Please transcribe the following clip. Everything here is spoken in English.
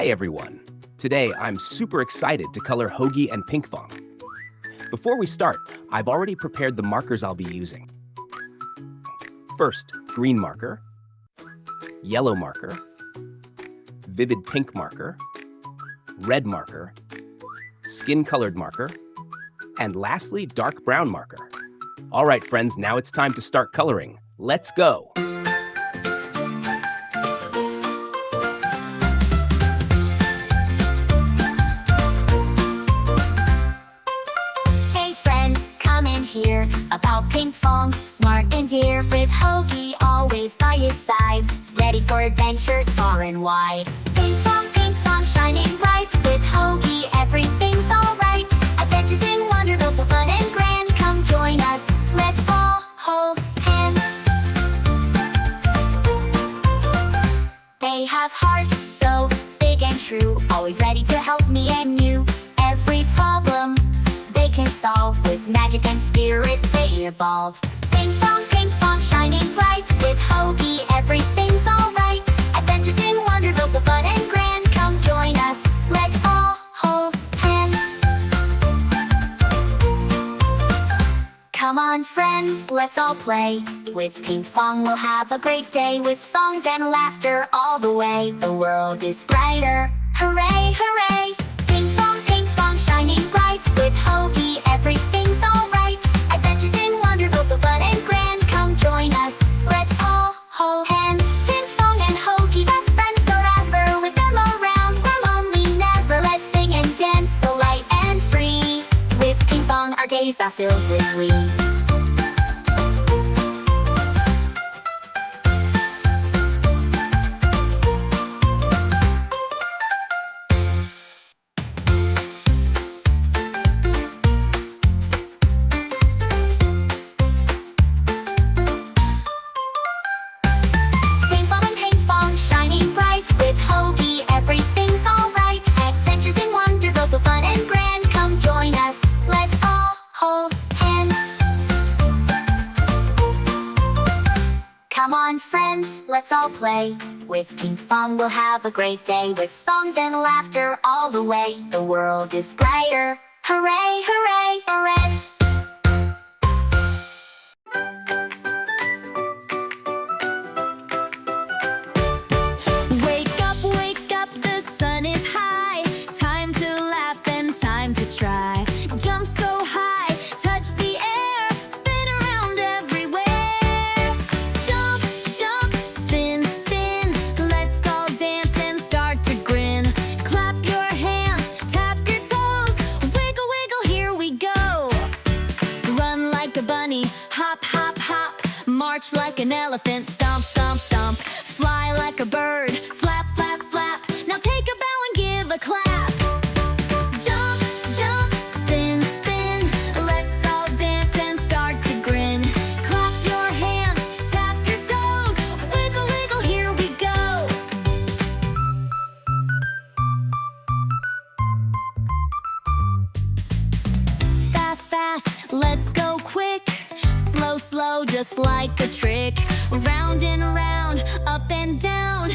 everyone! Today, I'm super excited to color Hogi and Pinkfong. Before we start, I've already prepared the markers I'll be using. First, green marker, yellow marker, vivid pink marker, red marker, skin-colored marker, and lastly, dark brown marker. All right, friends, now it's time to start coloring. Let's go! Here about Pinkfong, smart and dear, with Hogi always by his side, ready for adventures far and wide. Pinkfong, Pinkfong, shining bright, with Hogi everything's alright. Adventures in Wonderville, so fun and grand. Come join us, let's all hold hands. They have hearts so big and true, always ready to help me and you. Every problem they can solve, with magic and spirit they evolve. Pinkfong, Pinkfong, shining bright, with Hogi everything's alright. Adventures in Wonderville, so fun and grand. Come join us, let's all hold hands. Come on friends, let's all play. With Pinkfong we'll have a great day, with songs and laughter all the way. The world is brighter, hooray, hooray. Pinkfong, Pinkfong, shining bright, with Hogi everything's alright. Adventures in Wonderville, so fun and grand. Come join us, let's all hold hands. Pinkfong and Hogi, best friends forever. With them around, we're lonely never. Let's sing and dance so light and free. With Pinkfong our days are filled with glee. Come on friends, let's all play. With Pinkfong we'll have a great day, with songs and laughter all the way. The world is brighter, hooray, hooray, hooray. Wake up, the sun is high. Time to laugh and time to try. Jump so high, touch the air, spin around everywhere. Jump, jump, spin, spin, let's all dance and start to grin. Clap your hands, tap your toes, wiggle, wiggle, here we go. Run like a bunny, hop, hop, hop. March like an elephant, stomp, stomp, stomp. Fly like a bird, flap, flap, flap. Now take a bow and give a clap. Jump, jump, spin, spin, let's all dance and start to grin. Clap your hands, tap your toes, wiggle, wiggle, here we go. Fast, fast, let's go quick. Slow, slow, just like a trick. Round and round, up and down,